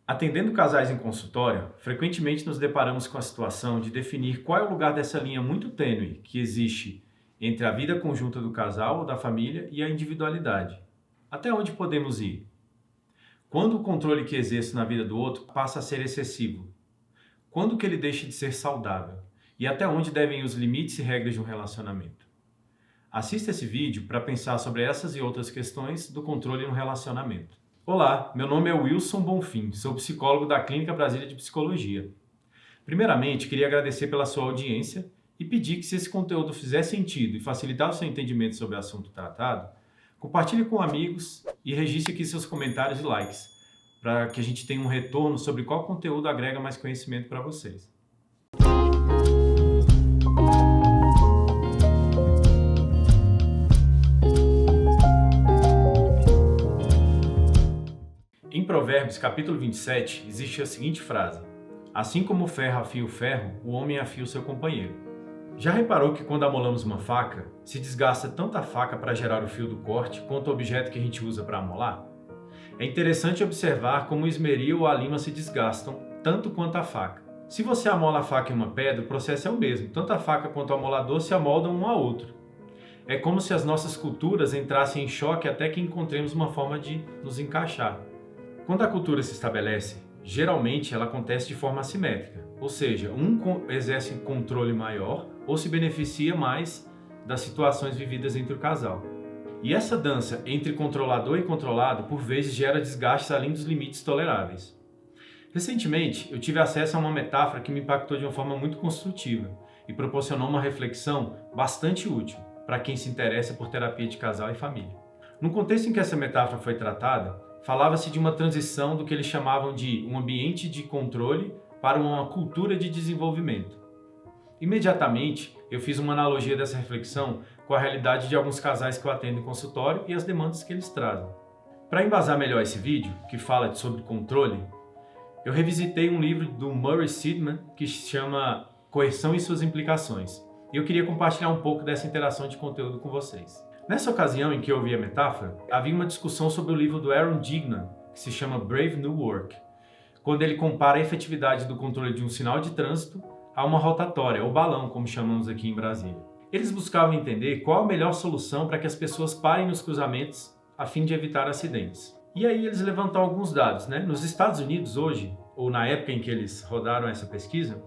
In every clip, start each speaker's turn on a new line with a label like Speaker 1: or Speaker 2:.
Speaker 1: Atendendo casais em consultório, frequentemente nos deparamos com a situação de definir qual é o lugar dessa linha muito tênue que existe entre a vida conjunta do casal ou da família e a individualidade. Até onde podemos ir? Quando o controle que exerço na vida do outro passa a ser excessivo? Quando que ele deixa de ser saudável? E até onde devem ir os limites e regras de um relacionamento? Assista esse vídeo para pensar sobre essas e outras questões do controle no relacionamento. Olá, meu nome é Wilson Bonfim, sou psicólogo da Clínica Brasília de Psicologia. Primeiramente, queria agradecer pela sua audiência e pedir que, se esse conteúdo fizer sentido e facilitar o seu entendimento sobre o assunto tratado, compartilhe com amigos e registre aqui seus comentários e likes, para que a gente tenha um retorno sobre qual conteúdo agrega mais conhecimento para vocês. Em Provérbios, capítulo 27, existe a seguinte frase: assim como o ferro afia o ferro, o homem afia o seu companheiro. Já reparou que quando amolamos uma faca, se desgasta tanto a faca para gerar o fio do corte, quanto o objeto que a gente usa para amolar? É interessante observar como o esmeril ou a lima se desgastam, tanto quanto a faca. Se você amola a faca em uma pedra, o processo é o mesmo, tanto a faca quanto o amolador se amoldam um ao outro. É como se as nossas culturas entrassem em choque até que encontremos uma forma de nos encaixar. Quando a cultura se estabelece, geralmente ela acontece de forma assimétrica, ou seja, um exerce controle maior ou se beneficia mais das situações vividas entre o casal. E essa dança entre controlador e controlado, por vezes, gera desgastes além dos limites toleráveis. Recentemente, eu tive acesso a uma metáfora que me impactou de uma forma muito construtiva e proporcionou uma reflexão bastante útil para quem se interessa por terapia de casal e família. No contexto em que essa metáfora foi tratada, falava-se de uma transição do que eles chamavam de um ambiente de controle para uma cultura de desenvolvimento. Imediatamente, eu fiz uma analogia dessa reflexão com a realidade de alguns casais que eu atendo em consultório e as demandas que eles trazem. Para embasar melhor esse vídeo, que fala sobre controle, eu revisitei um livro do Murray Sidman que se chama Coerção e suas implicações. E eu queria compartilhar um pouco dessa interação de conteúdo com vocês. Nessa ocasião em que eu ouvi a metáfora, havia uma discussão sobre o livro do Aaron Dignan, que se chama Brave New Work, quando ele compara a efetividade do controle de um sinal de trânsito a uma rotatória, ou balão, como chamamos aqui em Brasília. Eles buscavam entender qual a melhor solução para que as pessoas parem nos cruzamentos a fim de evitar acidentes. E aí eles levantaram alguns dados, né? Nos Estados Unidos hoje, ou na época em que eles rodaram essa pesquisa,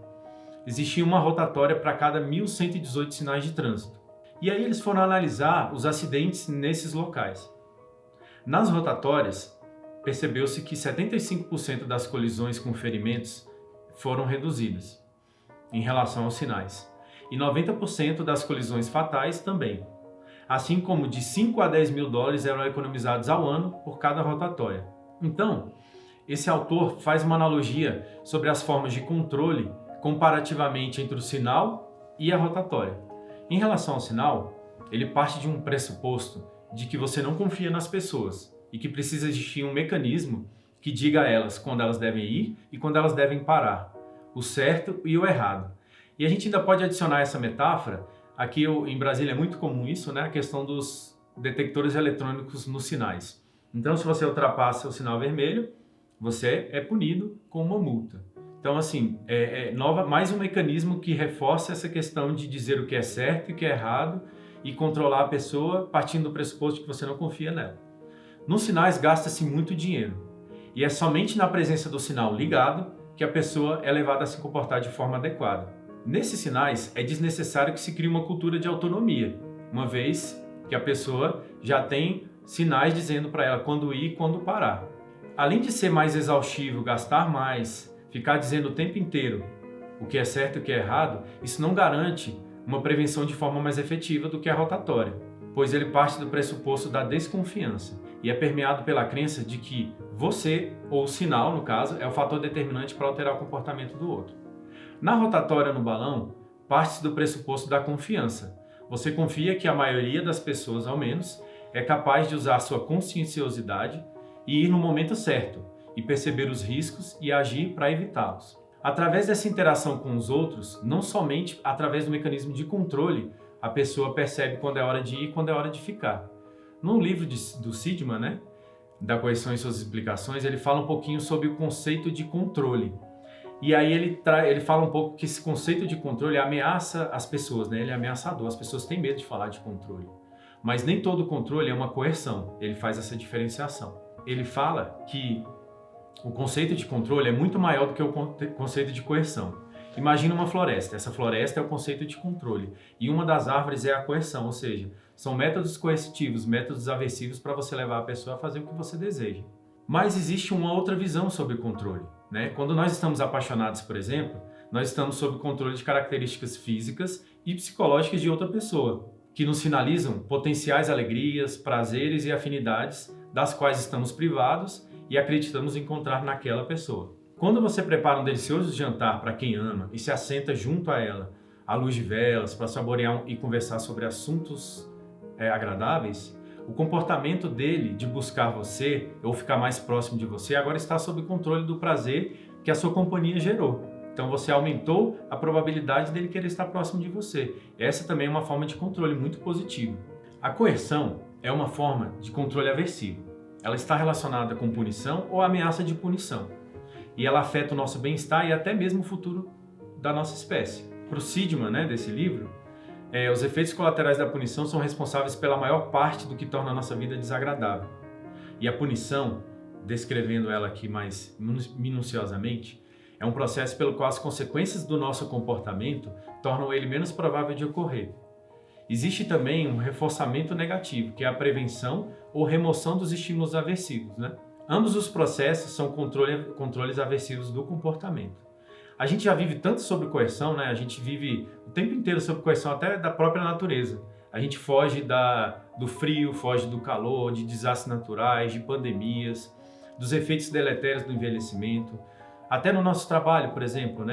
Speaker 1: existia uma rotatória para cada 1.118 sinais de trânsito. E aí eles foram analisar os acidentes nesses locais. Nas rotatórias, percebeu-se que 75% das colisões com ferimentos foram reduzidas em relação aos sinais. E 90% das colisões fatais também. Assim como de 5 a 10 mil dólares eram economizados ao ano por cada rotatória. Então, esse autor faz uma analogia sobre as formas de controle comparativamente entre o sinal e a rotatória. Em relação ao sinal, ele parte de um pressuposto de que você não confia nas pessoas e que precisa existir um mecanismo que diga a elas quando elas devem ir e quando elas devem parar, o certo e o errado. E a gente ainda pode adicionar essa metáfora, aqui em Brasília é muito comum isso, né? A questão dos detectores eletrônicos nos sinais. Então, se você ultrapassa o sinal vermelho, você é punido com uma multa. Então, assim, mais um mecanismo que reforça essa questão de dizer o que é certo e o que é errado e controlar a pessoa partindo do pressuposto que você não confia nela. Nos sinais gasta-se muito dinheiro e é somente na presença do sinal ligado que a pessoa é levada a se comportar de forma adequada. Nesses sinais, é desnecessário que se crie uma cultura de autonomia, uma vez que a pessoa já tem sinais dizendo para ela quando ir e quando parar. Além de ser mais exaustivo, gastar mais, ficar dizendo o tempo inteiro o que é certo e o que é errado, isso não garante uma prevenção de forma mais efetiva do que a rotatória, pois ele parte do pressuposto da desconfiança e é permeado pela crença de que você, ou o sinal no caso, é o fator determinante para alterar o comportamento do outro. Na rotatória no balão, parte-se do pressuposto da confiança. Você confia que a maioria das pessoas, ao menos, é capaz de usar sua conscienciosidade e ir no momento certo, e perceber os riscos e agir para evitá-los. Através dessa interação com os outros, não somente através do mecanismo de controle, a pessoa percebe quando é hora de ir e quando é hora de ficar. No livro do Sidman, da coerção e suas explicações, ele fala um pouquinho sobre o conceito de controle. E aí ele fala um pouco que esse conceito de controle ameaça as pessoas, né? Ele é ameaçador, as pessoas têm medo de falar de controle. Mas nem todo controle é uma coerção, ele faz essa diferenciação. Ele fala que o conceito de controle é muito maior do que o conceito de coerção. Imagina uma floresta, essa floresta é o conceito de controle, e uma das árvores é a coerção, ou seja, são métodos coercitivos, métodos aversivos para você levar a pessoa a fazer o que você deseja. Mas existe uma outra visão sobre controle, né? Quando nós estamos apaixonados, por exemplo, nós estamos sob controle de características físicas e psicológicas de outra pessoa, que nos sinalizam potenciais alegrias, prazeres e afinidades das quais estamos privados e acreditamos encontrar naquela pessoa. Quando você prepara um delicioso jantar para quem ama e se assenta junto a ela, à luz de velas, para saborear e conversar sobre assuntos agradáveis, o comportamento dele de buscar você ou ficar mais próximo de você agora está sob controle do prazer que a sua companhia gerou. Então você aumentou a probabilidade dele querer estar próximo de você. Essa também é uma forma de controle muito positiva. A coerção é uma forma de controle aversivo. Ela está relacionada com punição ou ameaça de punição. E ela afeta o nosso bem-estar e até mesmo o futuro da nossa espécie. Para o Seligman, desse livro, os efeitos colaterais da punição são responsáveis pela maior parte do que torna a nossa vida desagradável. E a punição, descrevendo ela aqui mais minuciosamente, é um processo pelo qual as consequências do nosso comportamento tornam ele menos provável de ocorrer. Existe também um reforçamento negativo, que é a prevenção ou remoção dos estímulos aversivos, Ambos os processos são controles aversivos do comportamento. A gente já vive tanto sobre coerção, A gente vive o tempo inteiro sobre coerção, até da própria natureza. A gente foge do frio, foge do calor, de desastres naturais, de pandemias, dos efeitos deletérios do envelhecimento. Até no nosso trabalho, por exemplo,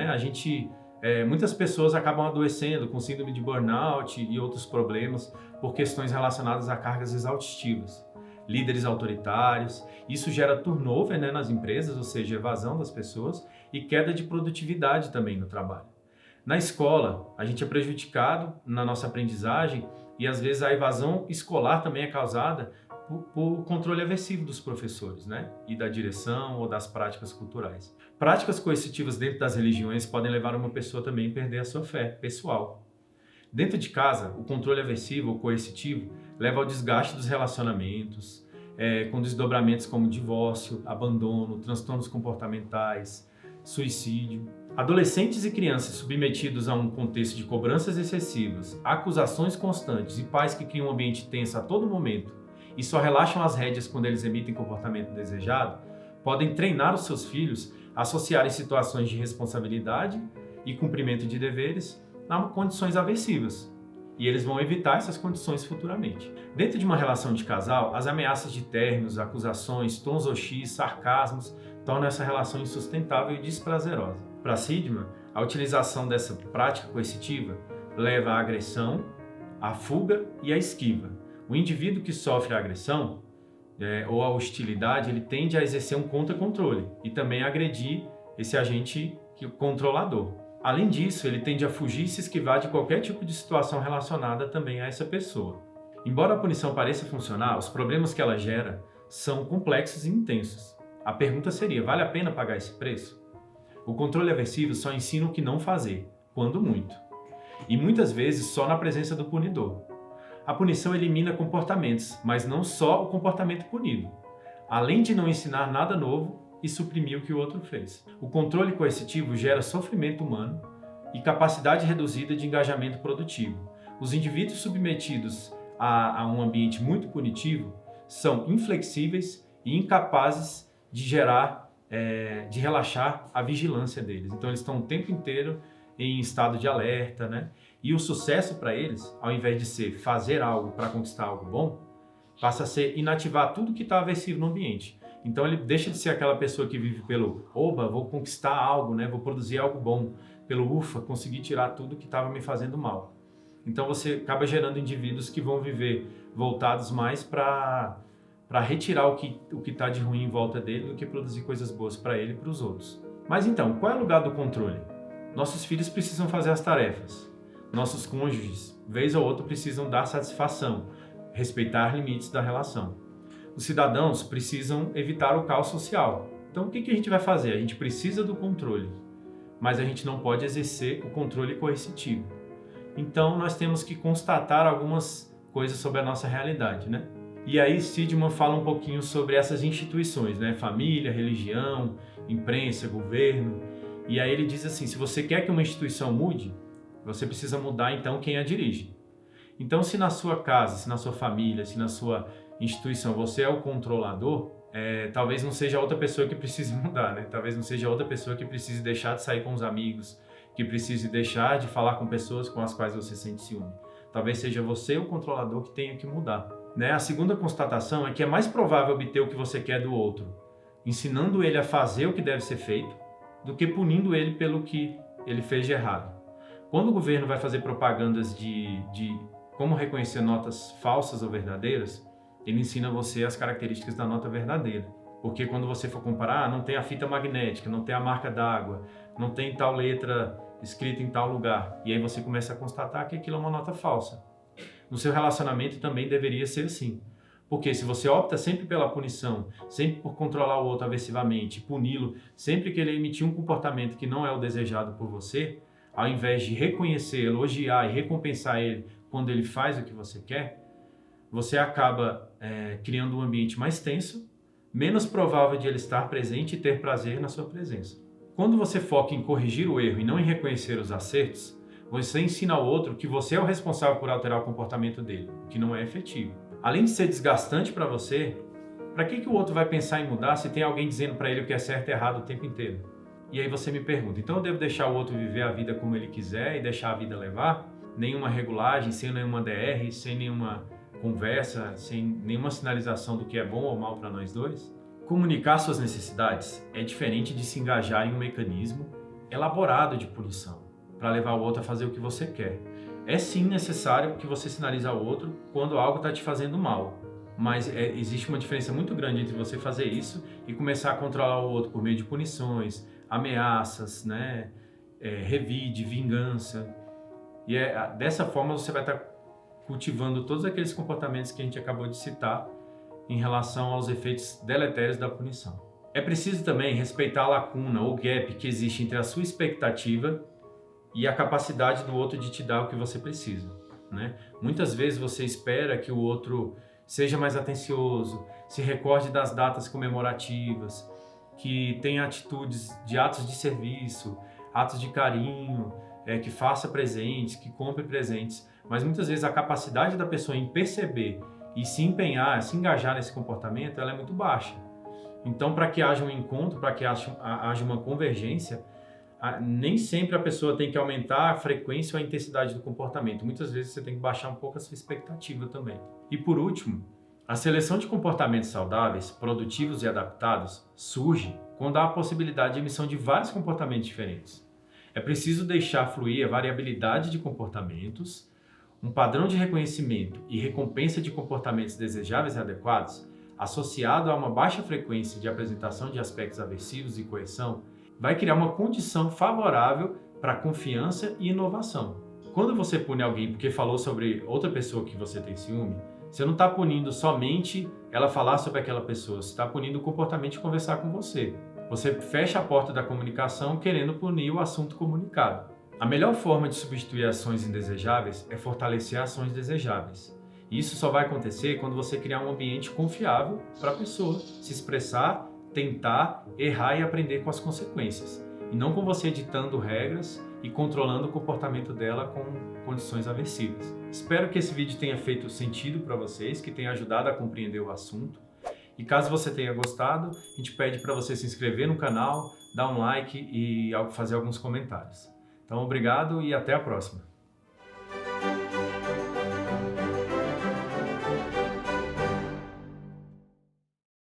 Speaker 1: muitas pessoas acabam adoecendo com síndrome de burnout e outros problemas por questões relacionadas a cargas exaustivas. Líderes autoritários, isso gera turnover nas empresas, ou seja, evasão das pessoas e queda de produtividade também no trabalho. Na escola, a gente é prejudicado na nossa aprendizagem e às vezes a evasão escolar também é causada por controle aversivo dos professores, e da direção ou das práticas culturais. Práticas coercitivas dentro das religiões podem levar uma pessoa também a perder a sua fé pessoal. Dentro de casa, o controle aversivo ou coercitivo leva ao desgaste dos relacionamentos, com desdobramentos como divórcio, abandono, transtornos comportamentais, suicídio. Adolescentes e crianças submetidos a um contexto de cobranças excessivas, acusações constantes e pais que criam um ambiente tenso a todo momento e só relaxam as rédeas quando eles emitem comportamento desejado, podem treinar os seus filhos a associarem situações de responsabilidade e cumprimento de deveres a condições aversivas. E eles vão evitar essas condições futuramente. Dentro de uma relação de casal, as ameaças de términos, acusações, tons hostis, sarcasmos tornam essa relação insustentável e desprazerosa. Para Seligman, a utilização dessa prática coercitiva leva à agressão, à fuga e à esquiva. O indivíduo que sofre a agressão ou a hostilidade, ele tende a exercer um contra-controle e também a agredir esse agente controlador. Além disso, ele tende a fugir e se esquivar de qualquer tipo de situação relacionada também a essa pessoa. Embora a punição pareça funcionar, os problemas que ela gera são complexos e intensos. A pergunta seria, vale a pena pagar esse preço? O controle aversivo só ensina o que não fazer, quando muito. E muitas vezes só na presença do punidor. A punição elimina comportamentos, mas não só o comportamento punido. Além de não ensinar nada novo, e suprimir o que o outro fez. O controle coercitivo gera sofrimento humano e capacidade reduzida de engajamento produtivo. Os indivíduos submetidos a um ambiente muito punitivo são inflexíveis e incapazes de de relaxar a vigilância deles. Então eles estão o tempo inteiro em estado de alerta, E o sucesso para eles, ao invés de ser fazer algo para conquistar algo bom, passa a ser inativar tudo que está aversivo no ambiente. Então ele deixa de ser aquela pessoa que vive pelo oba, vou conquistar algo, vou produzir algo bom, pelo ufa, consegui tirar tudo que estava me fazendo mal. Então você acaba gerando indivíduos que vão viver voltados mais para retirar o que está de ruim em volta dele do que produzir coisas boas para ele e para os outros. Mas então, qual é o lugar do controle? Nossos filhos precisam fazer as tarefas. Nossos cônjuges, vez ou outra, precisam dar satisfação, respeitar limites da relação. Os cidadãos precisam evitar o caos social. Então, o que a gente vai fazer? A gente precisa do controle, mas a gente não pode exercer o controle coercitivo. Então, nós temos que constatar algumas coisas sobre a nossa realidade, né? E aí, Stidman fala um pouquinho sobre essas instituições, né? Família, religião, imprensa, governo. E aí ele diz assim, se você quer que uma instituição mude, você precisa mudar, então, quem a dirige. Então, se na sua casa, se na sua família, se na sua instituição você é o controlador, talvez não seja outra pessoa que precise mudar, né? Talvez não seja outra pessoa que precise deixar de sair com os amigos, que precise deixar de falar com pessoas com as quais você sente ciúme. Talvez seja você o controlador que tenha que mudar, né? A segunda constatação é que é mais provável obter o que você quer do outro, ensinando ele a fazer o que deve ser feito, do que punindo ele pelo que ele fez de errado. Quando o governo vai fazer propagandas de como reconhecer notas falsas ou verdadeiras, ele ensina você as características da nota verdadeira. Porque quando você for comparar, não tem a fita magnética, não tem a marca d'água, não tem tal letra escrita em tal lugar. E aí você começa a constatar que aquilo é uma nota falsa. No seu relacionamento também deveria ser assim. Porque se você opta sempre pela punição, sempre por controlar o outro aversivamente, puni-lo, sempre que ele emitir um comportamento que não é o desejado por você, ao invés de reconhecer, elogiar e recompensar ele quando ele faz o que você quer, você acaba criando um ambiente mais tenso, menos provável de ele estar presente e ter prazer na sua presença. Quando você foca em corrigir o erro e não em reconhecer os acertos, você ensina ao outro que você é o responsável por alterar o comportamento dele, o que não é efetivo. Além de ser desgastante para você, para que o outro vai pensar em mudar se tem alguém dizendo para ele o que é certo e errado o tempo inteiro? E aí você me pergunta, então eu devo deixar o outro viver a vida como ele quiser e deixar a vida levar? Nenhuma regulagem, sem nenhuma DR, sem nenhuma conversa, sem nenhuma sinalização do que é bom ou mal para nós dois? Comunicar suas necessidades é diferente de se engajar em um mecanismo elaborado de punição para levar o outro a fazer o que você quer. É sim necessário que você sinalize ao outro quando algo está te fazendo mal, mas existe uma diferença muito grande entre você fazer isso e começar a controlar o outro por meio de punições, ameaças, né? Revide, vingança. E dessa forma você vai estar cultivando todos aqueles comportamentos que a gente acabou de citar em relação aos efeitos deletérios da punição. É preciso também respeitar a lacuna ou gap que existe entre a sua expectativa e a capacidade do outro de te dar o que você precisa, né? Muitas vezes você espera que o outro seja mais atencioso, se recorde das datas comemorativas, que tenha atitudes de atos de serviço, atos de carinho, que faça presentes, que compre presentes, mas muitas vezes a capacidade da pessoa em perceber e se empenhar, se engajar nesse comportamento, ela é muito baixa. Então, para que haja um encontro, para que haja uma convergência, nem sempre a pessoa tem que aumentar a frequência ou a intensidade do comportamento. Muitas vezes você tem que baixar um pouco a sua expectativa também. E por último, a seleção de comportamentos saudáveis, produtivos e adaptados surge quando há a possibilidade de emissão de vários comportamentos diferentes. É preciso deixar fluir a variabilidade de comportamentos, um padrão de reconhecimento e recompensa de comportamentos desejáveis e adequados, associado a uma baixa frequência de apresentação de aspectos aversivos e coerção, vai criar uma condição favorável para confiança e inovação. Quando você pune alguém porque falou sobre outra pessoa que você tem ciúme, você não está punindo somente ela falar sobre aquela pessoa, você está punindo o comportamento de conversar com você. Você fecha a porta da comunicação querendo punir o assunto comunicado. A melhor forma de substituir ações indesejáveis é fortalecer ações desejáveis. E isso só vai acontecer quando você criar um ambiente confiável para a pessoa se expressar, tentar, errar e aprender com as consequências. E não com você ditando regras e controlando o comportamento dela com condições aversivas. Espero que esse vídeo tenha feito sentido para vocês, que tenha ajudado a compreender o assunto. E caso você tenha gostado, a gente pede para você se inscrever no canal, dar um like e fazer alguns comentários. Então, obrigado e até a próxima.